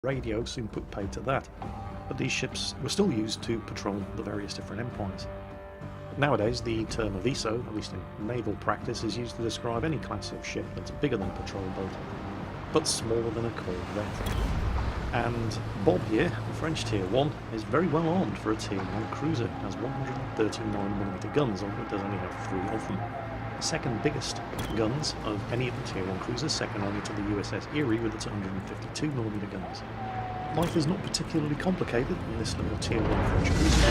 radio soon put paid to that, but these ships were still used to patrol the various different empires. Nowadays, the term aviso, at least in naval practice, is used to describe any class of ship that's bigger than a patrol boat, but smaller than a corvette. And Bob here, the French Tier 1, is very well armed for a Tier 1 cruiser. It has 139mm guns, although it does only have 3 of them. The second biggest guns of any of the Tier 1 cruisers, second only to the USS Erie with its 152mm guns. Life is not particularly complicated in this little Tier 1 French cruiser.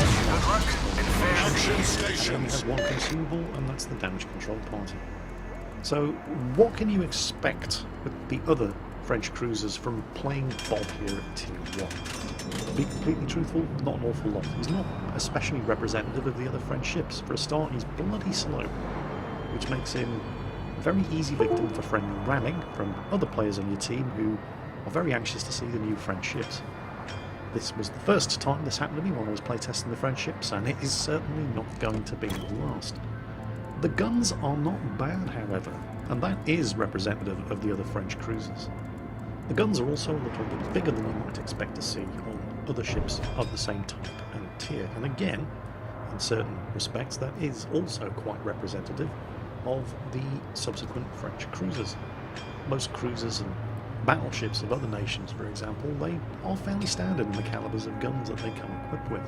It only has one consumable, and that's the damage control party. So, what can you expect with the other French cruisers from playing Bob here at Tier 1? To be completely truthful, not an awful lot. He's not especially representative of the other French ships. For a start, he's bloody slow, which makes him a very easy victim for friendly ramming from other players on your team who are very anxious to see the new French ships. This was the first time this happened to me when I was playtesting the French ships, and it is certainly not going to be the last. The guns are not bad, however, and that is representative of the other French cruisers. The guns are also a little bit bigger than you might expect to see on other ships of the same type and tier, and again, in certain respects, that is also quite representative of the subsequent French cruisers. Most cruisers and battleships of other nations, for example, they are fairly standard in the calibers of guns that they come equipped with.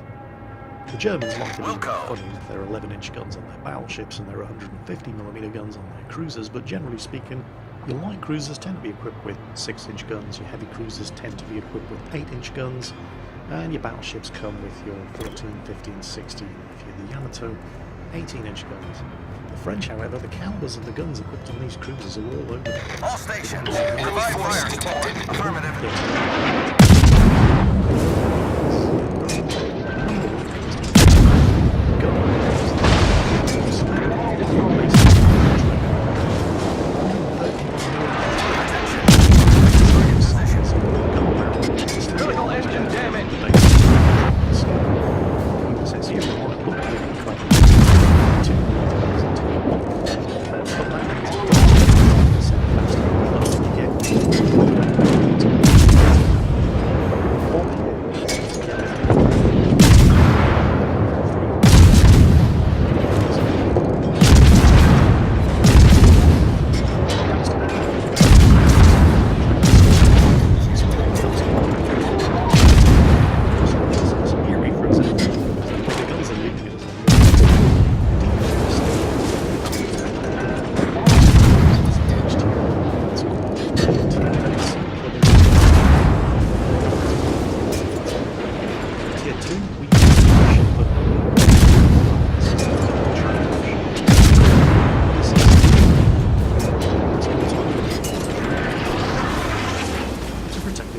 The Germans like to be funny with their 11-inch guns on their battleships and their 150mm guns on their cruisers, but generally speaking, your light cruisers tend to be equipped with 6-inch guns, your heavy cruisers tend to be equipped with 8-inch guns, and your battleships come with your 14, 15, 16, if you're the Yamato, 18-inch guns. The French, however, the calibers of the guns equipped on these cruisers are all over. All stations, provide fire support. Affirmative.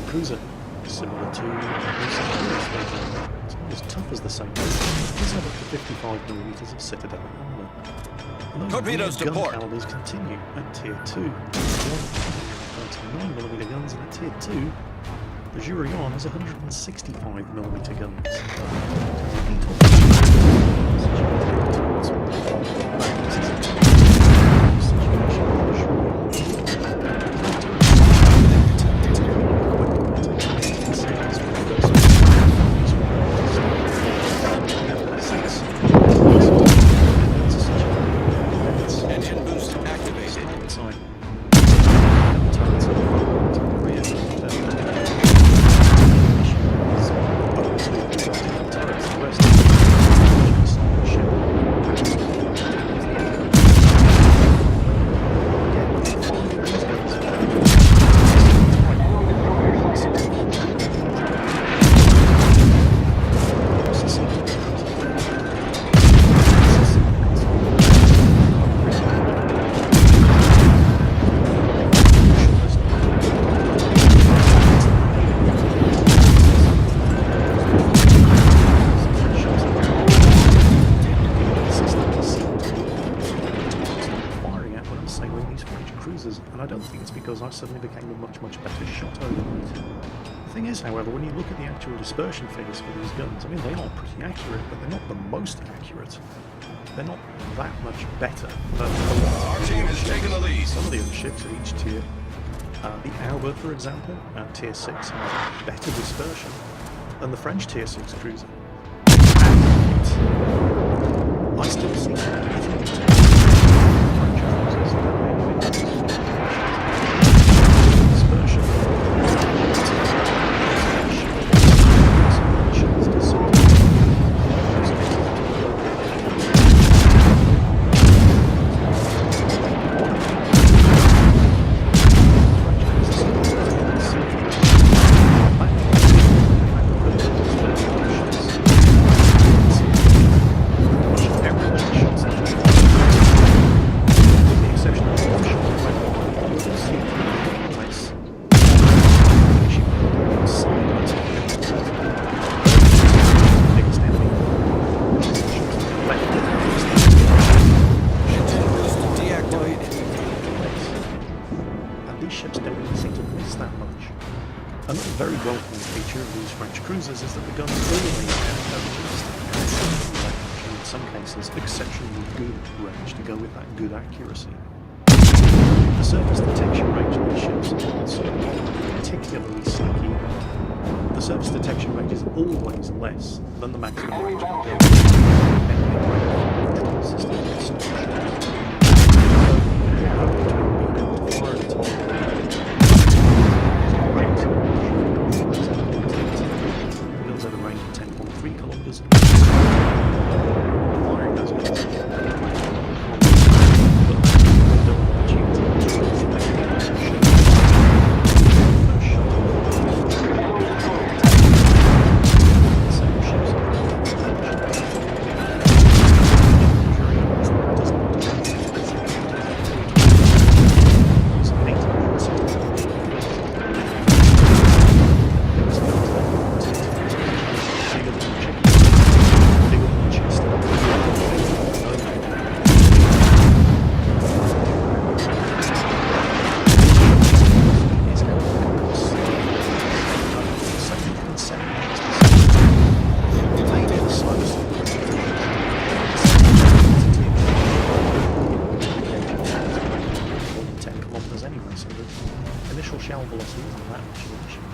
Cruiser, similar to it's not as tough as the same, it does have up to 55mm of Citadel armour. Torpedoes to port. Gun calibers continue at Tier 2. 99mm guns, and at Tier 2, the Jurion has 165mm guns. And I don't think it's because I suddenly became a much better shot overnight. The thing is, however, when you look at the actual dispersion figures for these guns, I mean, they are pretty accurate, but they're not the most accurate. They're not that much better than Our team has taken the lead. Some of the other ships at each tier The Albert, for example, Tier 6, has better dispersion than the French Tier 6 cruiser. And I still see another very welcome feature of these French cruisers is that the guns always have and in some cases exceptionally good range to go with that good accuracy. The surface detection range of these ships is also particularly sneaky. The surface detection range is always less than the maximum range of the control system. At a range of 10.3 kilometers. Shell velocity isn't that much of an issue.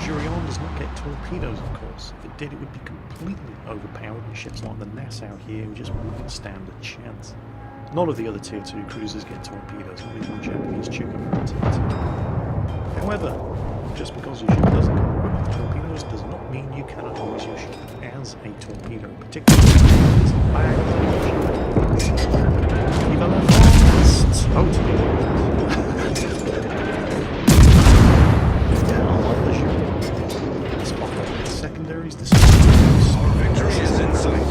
Jurion does not get torpedoes, of course. If it did, it would be completely overpowered, and ships like the Nassau here just wouldn't stand a chance. None of the other Tier 2 cruisers get torpedoes, not even the Japanese Chukka Tier 2. However, just because your ship doesn't come equipped with torpedoes does not mean you cannot use your ship as a torpedo, particularly if it's a bag of ship. Even advanced, totally. Secondaries, the our victory is in sight.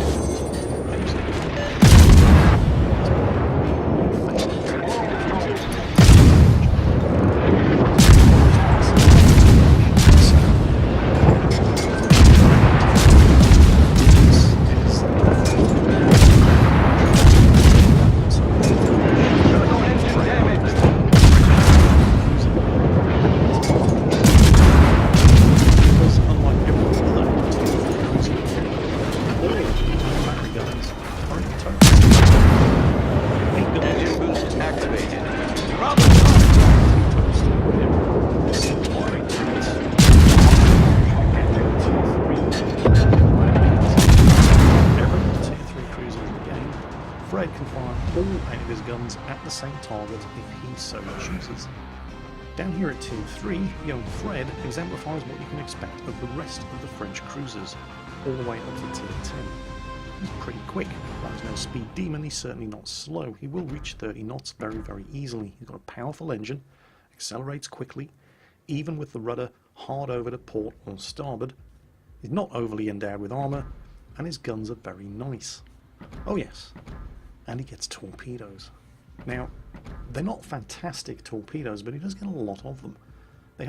Fred can fire all 8 of his guns at the same target if he so chooses. Down here at Tier 3, young Fred exemplifies what you can expect of the rest of the French cruisers, all the way up to Tier 10. He's pretty quick. While he's no speed demon, he's certainly not slow. He will reach 30 knots very, very easily. He's got a powerful engine, accelerates quickly, even with the rudder hard over to port or starboard. He's not overly endowed with armour, and his guns are very nice. Oh yes, and he gets torpedoes. Now, they're not fantastic torpedoes, but he does get a lot of them.